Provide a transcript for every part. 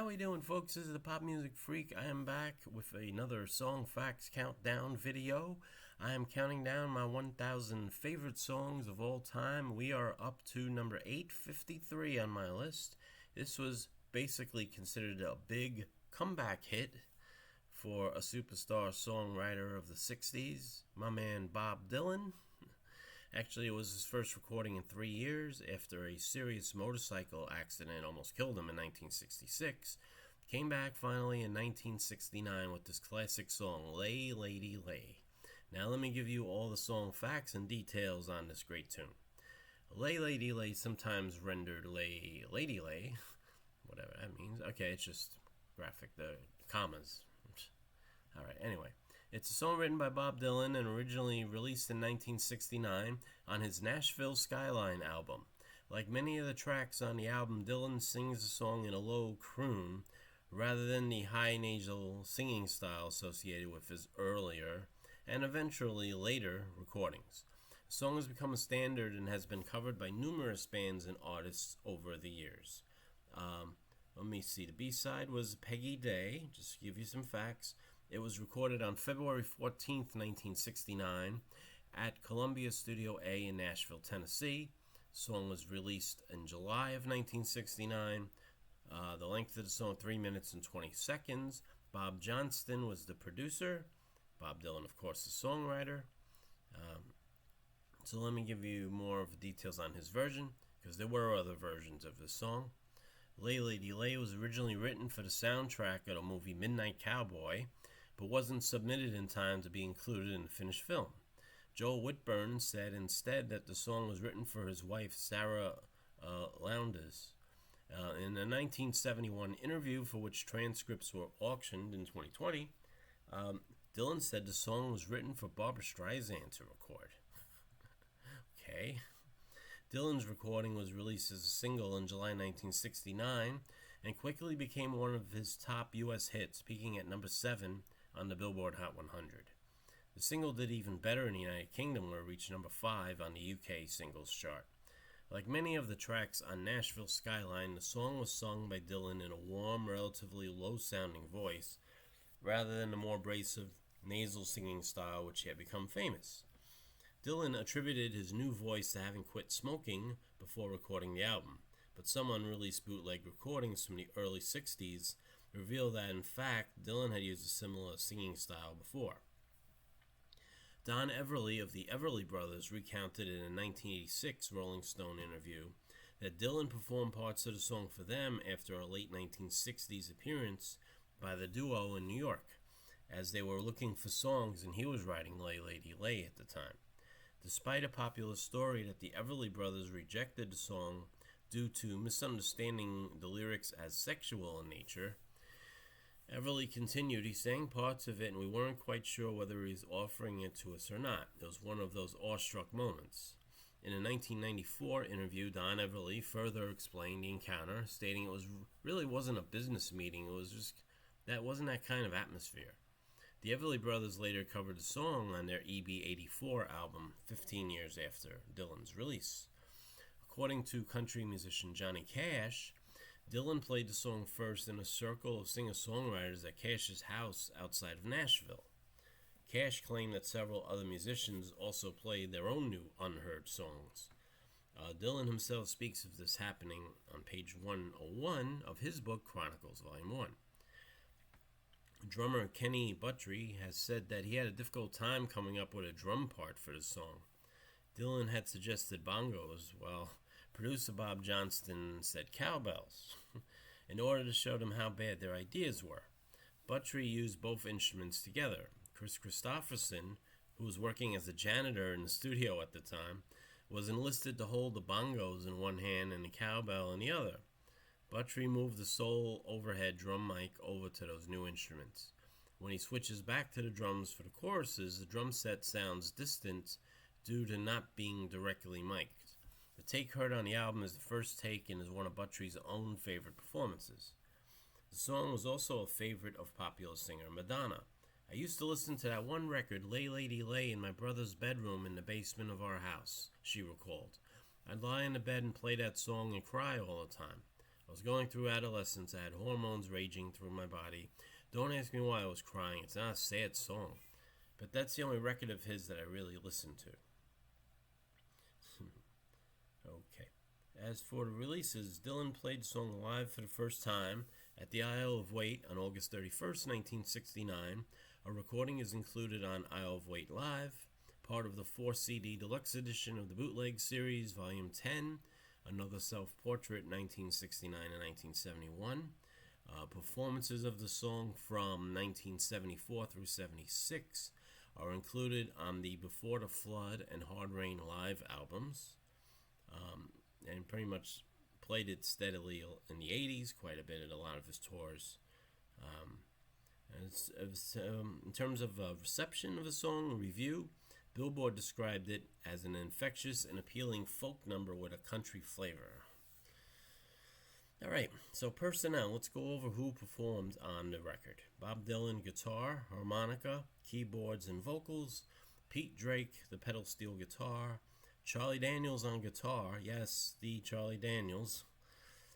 How we doing, folks? This is the Pop Music Freak. I am back with another Song Facts Countdown video. I am counting down my 1,000 favorite songs of all time. We are up to number 853 on my list. This was basically considered a big comeback hit for a superstar songwriter of the 60s, my man Bob Dylan. Actually, it was his first recording in 3 years after a serious motorcycle accident almost killed him in 1966. Came back finally in 1969 with this classic song, Lay Lady Lay. Now let me give you all the song facts and details on this great tune. Lay Lady Lay, sometimes rendered Lay Lady Lay, whatever that means. Okay, it's just graphic, the commas. Alright, anyway. It's a song written by Bob Dylan and originally released in 1969 on his Nashville Skyline album. Like many of the tracks on the album, Dylan sings the song in a low croon rather than the high nasal singing style associated with his earlier and eventually later recordings. The song has become a standard and has been covered by numerous bands and artists over the years. Let me see. The B-side was Peggy Day, just to give you some facts. It was recorded on February 14th, 1969 at Columbia Studio A in Nashville, Tennessee. The song was released in July of 1969. The length of the song, 3 minutes and 20 seconds. Bob Johnston was the producer. Bob Dylan, of course, the songwriter. So let me give you more of the details on his version, because there were other versions of this song. Lay Lady Lay was originally written for the soundtrack of the movie Midnight Cowboy, but wasn't submitted in time to be included in the finished film. Joel Whitburn said instead that the song was written for his wife, Sarah Lowndes. In a 1971 interview for which transcripts were auctioned in 2020, Dylan said the song was written for Barbra Streisand to record. Okay. Dylan's recording was released as a single in July 1969 and quickly became one of his top U.S. hits, peaking at number 7 on the Billboard Hot 100. The single did even better in the United Kingdom, where it reached number 5 on the UK singles chart. Like many of the tracks on Nashville Skyline, the song was sung by Dylan in a warm, relatively low-sounding voice, rather than the more abrasive, nasal singing style which he had become famous. Dylan attributed his new voice to having quit smoking before recording the album, but some unreleased bootleg recordings from the early 60s reveal that, in fact, Dylan had used a similar singing style before. Don Everly of the Everly Brothers recounted in a 1986 Rolling Stone interview that Dylan performed parts of the song for them after a late 1960s appearance by the duo in New York, as they were looking for songs and he was writing Lay Lady Lay at the time. Despite a popular story that the Everly Brothers rejected the song due to misunderstanding the lyrics as sexual in nature, Everly continued, he sang parts of it and we weren't quite sure whether he was offering it to us or not. It was one of those awestruck moments. In a 1994 interview, Don Everly further explained the encounter, stating it really wasn't a business meeting, it was just that wasn't that kind of atmosphere. The Everly Brothers later covered the song on their EB-84 album 15 years after Dylan's release. According to country musician Johnny Cash, Dylan played the song first in a circle of singer-songwriters at Cash's house outside of Nashville. Cash claimed that several other musicians also played their own new unheard songs. Dylan himself speaks of this happening on page 101 of his book Chronicles, Volume 1. Drummer Kenny Buttrey has said that he had a difficult time coming up with a drum part for the song. Dylan had suggested bongos, while producer Bob Johnston said cowbells, in order to show them how bad their ideas were. Buttrey used both instruments together. Chris Christopherson, who was working as a janitor in the studio at the time, was enlisted to hold the bongos in one hand and the cowbell in the other. Buttrey moved the sole overhead drum mic over to those new instruments. When he switches back to the drums for the choruses, the drum set sounds distant due to not being directly mic'd. The take heard on the album is the first take and is one of Buttrey's own favorite performances. The song was also a favorite of popular singer Madonna. I used to listen to that one record, Lay Lady Lay, in my brother's bedroom in the basement of our house, she recalled. I'd lie in the bed and play that song and cry all the time. I was going through adolescence. I had hormones raging through my body. Don't ask me why I was crying. It's not a sad song. But that's the only record of his that I really listened to. Okay. As for the releases, Dylan played the song live for the first time at the Isle of Wight on August 31st, 1969. A recording is included on Isle of Wight Live, part of the 4-CD deluxe edition of the Bootleg Series, Volume 10, Another Self-Portrait, 1969 and 1971. Performances of the song from 1974 through 76 are included on the Before the Flood and Hard Rain Live albums, and pretty much played it steadily in the 80s, quite a bit at a lot of his tours. In terms of reception of the song review, Billboard described it as an infectious and appealing folk number with a country flavor. Alright, so personnel. Let's go over who performed on the record. Bob Dylan, guitar, harmonica, keyboards and vocals. Pete Drake, the pedal steel guitar. Charlie Daniels on guitar. Yes, the Charlie Daniels.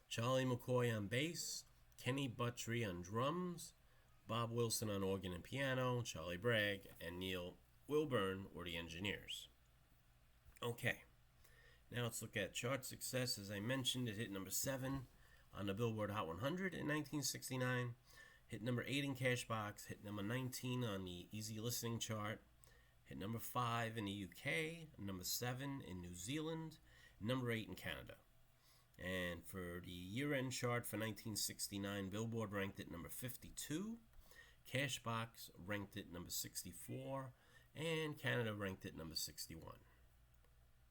Charlie McCoy on bass. Kenny Buttrey on drums. Bob Wilson on organ and piano. Charlie Bragg and Neil Wilburn were the engineers. Okay, now let's look at chart success. As I mentioned, it hit number 7 on the Billboard Hot 100 in 1969, hit number 8 in Cashbox, hit number 19 on the Easy Listening chart, hit number 5 in the UK, number 7 in New Zealand, number 8 in Canada. And for the year-end chart for 1969, Billboard ranked it number 52, Cashbox ranked it number 64, and Canada ranked it number 61.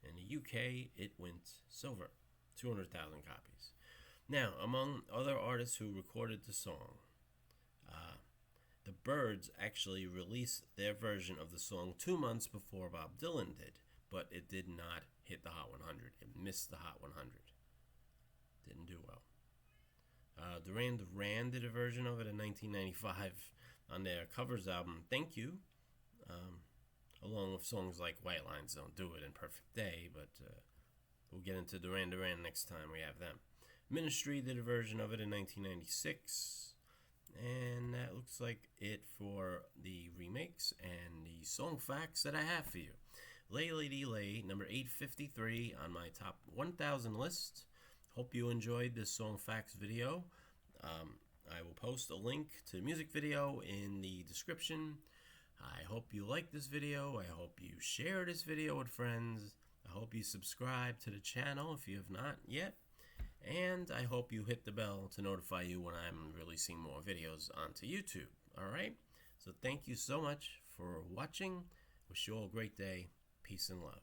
In the UK, it went silver, 200,000 copies. Now, among other artists who recorded the song, the Byrds actually released their version of the song 2 months before Bob Dylan did, but it did not hit the Hot 100. It missed the Hot 100. Didn't do well. Duran Duran did a version of it in 1995 on their covers album, Thank You, along with songs like White Lines Don't Do It and Perfect Day, but we'll get into Duran Duran next time we have them. Ministry did a version of it in 1996, and that looks like it for the remakes and the song facts that I have for you. Lay Lady Lay, number 853 on my top 1,000 list. Hope you enjoyed this song facts video. I will post a link to the music video in the description. I hope you like this video. I hope you share this video with friends. I hope you subscribe to the channel if you have not yet. And I hope you hit the bell to notify you when I'm releasing more videos onto YouTube. Alright? So thank you so much for watching. Wish you all a great day. Peace and love.